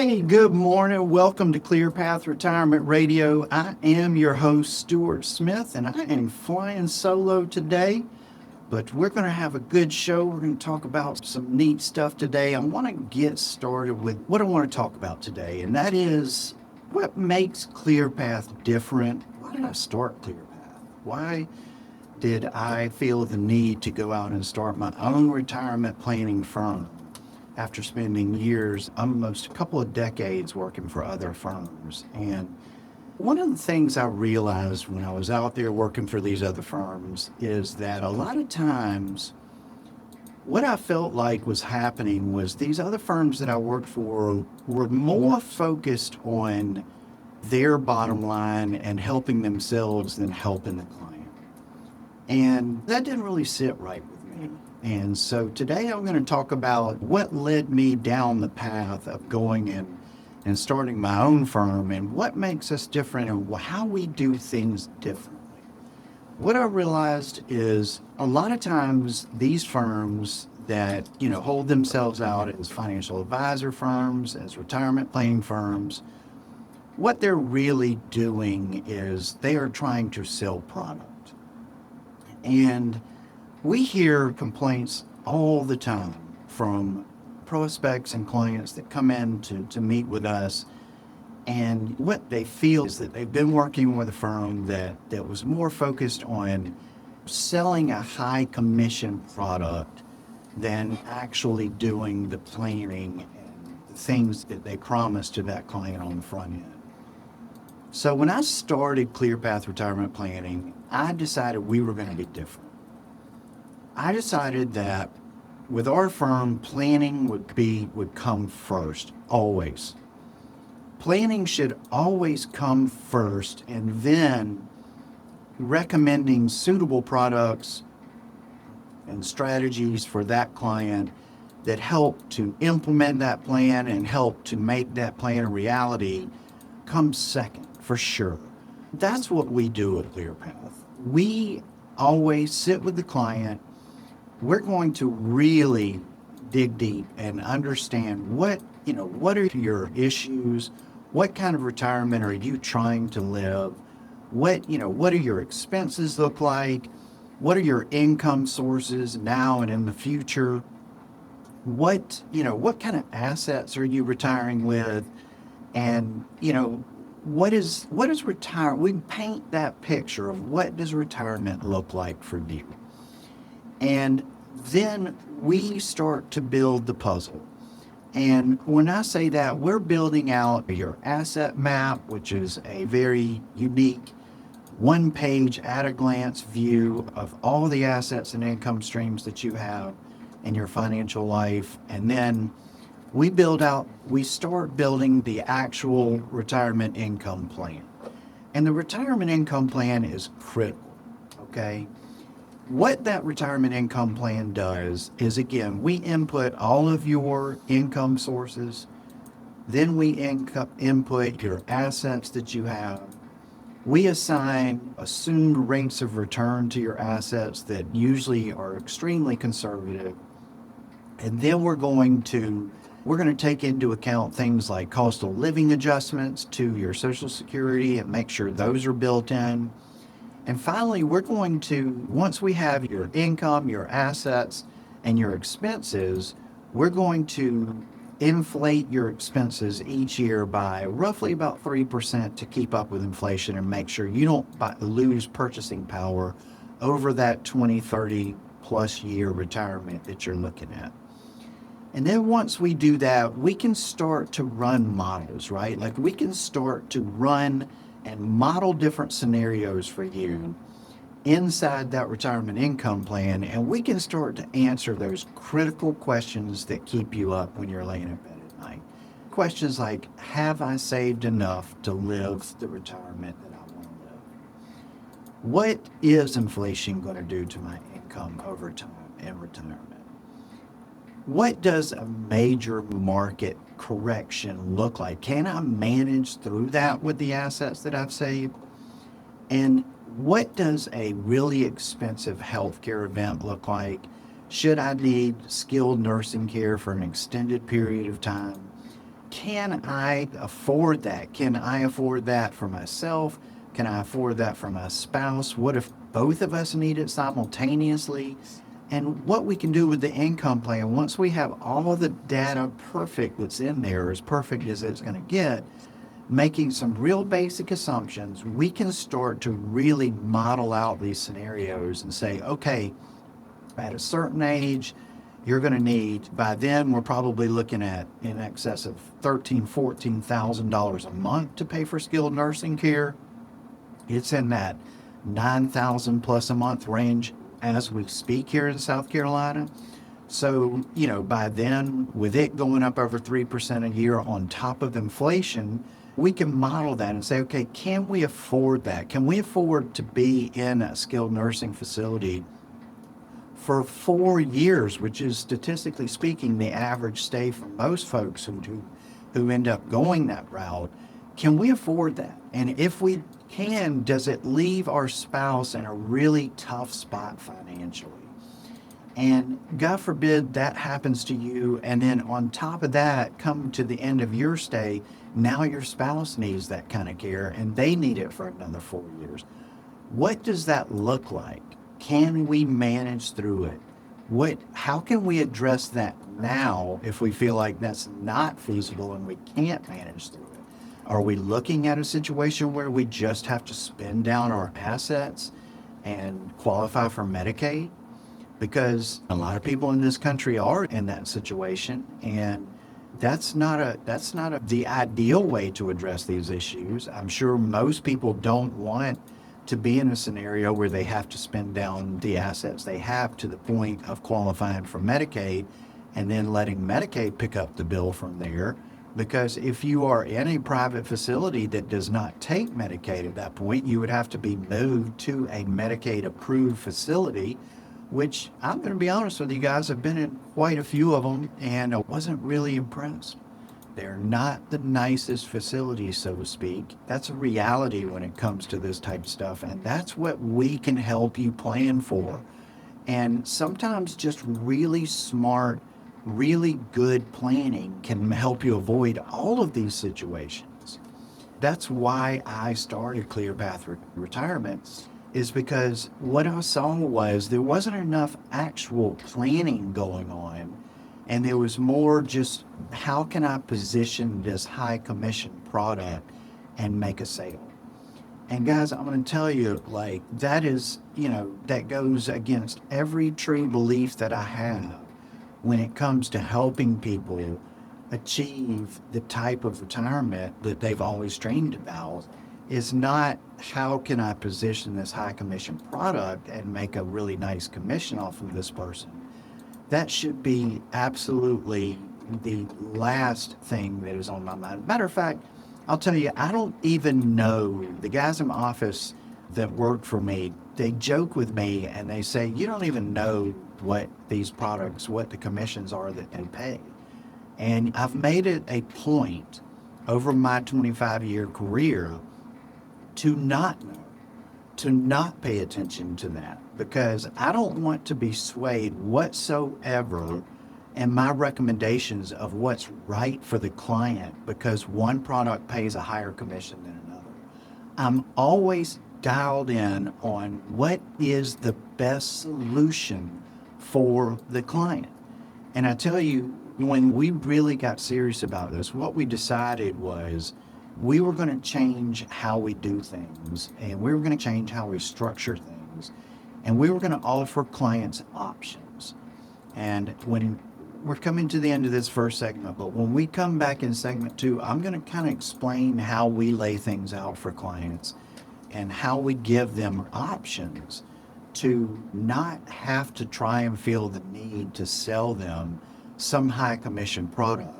Hey, good morning. Welcome to ClearPath Retirement Radio. I am your host, Stuart Smith, and I am flying solo today, but we're going to have a good show. We're going to talk about some neat stuff today. I want to get started with what I want to talk about today, and that is what makes ClearPath different. Why did I start ClearPath? Why did I feel the need to go out and start my own retirement planning firm after spending years, almost a couple of decades working for other firms? And one of the things I realized when I was out there working for these other firms is that a lot of times what I felt like was happening was these other firms that I worked for were more focused on their bottom line and helping themselves than helping the client. And that didn't really sit right with me. And so today I'm going to talk about what led me down the path of going and starting my own firm and what makes us different and how we do things differently. What I realized is a lot of times these firms that, hold themselves out as financial advisor firms, as retirement planning firms, what they're really doing is they are trying to sell product. And we hear complaints all the time from prospects and clients that come in to meet with us. And what they feel is that they've been working with a firm that was more focused on selling a high commission product than actually doing the planning and the things that they promised to that client on the front end. So when I started ClearPath Retirement Planning, I decided we were going to be different. I decided that with our firm, planning would come first, always. Planning should always come first, and then recommending suitable products and strategies for that client that help to implement that plan and help to make that plan a reality comes second, for sure. That's what we do at ClearPath. We always sit with the client. We're going to really dig deep and understand what are your issues, what kind of retirement are you trying to live, what do your expenses look like, what are your income sources now and in the future, what kind of assets are you retiring with, and what is retirement? We paint that picture of what does retirement look like for you. And then we start to build the puzzle. And when I say that, we're building out your asset map, which is a very unique one-page at-a-glance view of all the assets and income streams that you have in your financial life. And then we start building the actual retirement income plan. And the retirement income plan is critical, okay? What that retirement income plan does is, again, we input all of your income sources, then we input your assets that you have. We assign assumed rates of return to your assets that usually are extremely conservative. And then we're going to take into account things like cost of living adjustments to your Social Security and make sure those are built in. And finally, once we have your income, your assets, and your expenses, we're going to inflate your expenses each year by roughly about 3% to keep up with inflation and make sure you don't lose purchasing power over that 20, 30 plus year retirement that you're looking at. And then once we do that, we can start to run models, right? Like we can start to run and model different scenarios for you inside that retirement income plan, and we can start to answer those critical questions that keep you up when you're laying in bed at night. Questions like, have I saved enough to live the retirement that I want to live? What is inflation going to do to my income over time in retirement? What does a major market correction look like? Can I manage through that with the assets that I've saved? And what does a really expensive healthcare event look like? Should I need skilled nursing care for an extended period of time? can I afford that? Can I afford that for myself? Can I afford that for my spouse? What if both of us need it simultaneously? And what we can do with the income plan, once we have all of the data perfect that's in there, as perfect as it's going to get, making some real basic assumptions, we can start to really model out these scenarios and say, okay, at a certain age, you're going to need, by then we're probably looking at in excess of $14,000 a month to pay for skilled nursing care. It's in that 9,000 plus a month range as we speak here in South Carolina. So, by then, with it going up over 3% a year on top of inflation, we can model that and say, okay, can we afford that? Can we afford to be in a skilled nursing facility for 4 years, which is statistically speaking the average stay for most folks who end up going that route? Can we afford that? And if we can, does it leave our spouse in a really tough spot financially? And God forbid that happens to you, and then on top of that, come to the end of your stay, now your spouse needs that kind of care and they need it for another 4 years. What does that look like? Can we manage through it? How can we address that now if we feel like that's not feasible and we can't manage through it? Are we looking at a situation where we just have to spend down our assets and qualify for Medicaid? Because a lot of people in this country are in that situation, and that's not the ideal way to address these issues. I'm sure most people don't want to be in a scenario where they have to spend down the assets they have to the point of qualifying for Medicaid and then letting Medicaid pick up the bill from there. Because if you are in a private facility that does not take Medicaid at that point, you would have to be moved to a Medicaid approved facility, which I'm going to be honest with you guys, I've been in quite a few of them and I wasn't really impressed. They're not the nicest facilities, so to speak. That's a reality when it comes to this type of stuff. And that's what we can help you plan for. And sometimes just really smart, really good planning can help you avoid all of these situations. That's why I started ClearPath Retirement, is because what I saw was there wasn't enough actual planning going on. And there was more just, how can I position this high commission product and make a sale? And guys, I'm going to tell you, that is, that goes against every true belief that I have when it comes to helping people achieve the type of retirement that they've always dreamed about. Is not how can I position this high commission product and make a really nice commission off of this person. That should be absolutely the last thing that is on my mind. Matter of fact, I'll tell you, I don't even know. The guys in my office that work for me, they joke with me and they say, you don't even know what these products, what the commissions are that they pay. And I've made it a point over my 25-year career to not know, to not pay attention to that, because I don't want to be swayed whatsoever in my recommendations of what's right for the client because one product pays a higher commission than another. I'm always dialed in on what is the best solution for the client. And I tell you, when we really got serious about this, what we decided was we were going to change how we do things, and we were going to change how we structure things, and we were going to offer clients options. And when we're coming to the end of this first segment, but when we come back in segment 2, I'm going to kind of explain how we lay things out for clients and how we give them options to not have to try and feel the need to sell them some high commission product.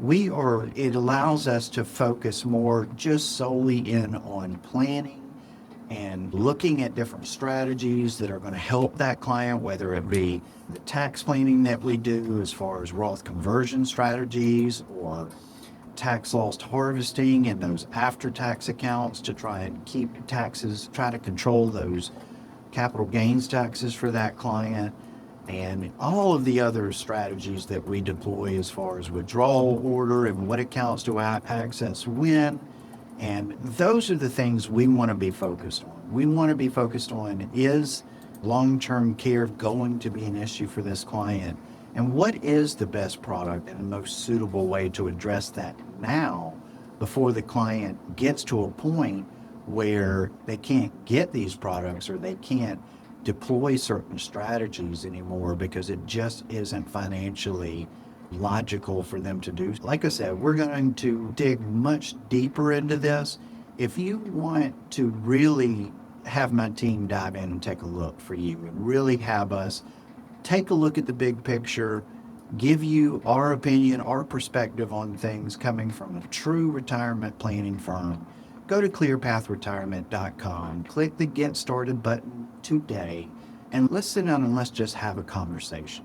It allows us to focus more just solely in on planning and looking at different strategies that are going to help that client, whether it be the tax planning that we do as far as Roth conversion strategies or tax loss harvesting and those after-tax accounts to try and keep taxes, try to control those capital gains taxes for that client. and all of the other strategies that we deploy as far as withdrawal order and what accounts do I access when. And those are the things we want to be focused on. We want to be focused on, is long-term care going to be an issue for this client? And what is the best product and the most suitable way to address that now before the client gets to a point where they can't get these products or they can't deploy certain strategies anymore because it just isn't financially logical for them to do. Like I said, we're going to dig much deeper into this. If you want to really have my team dive in and take a look for you and really have us take a look at the big picture, give you our opinion, our perspective on things coming from a true retirement planning firm, go to clearpathretirement.com, click the Get Started button today, and let's sit down and let's just have a conversation.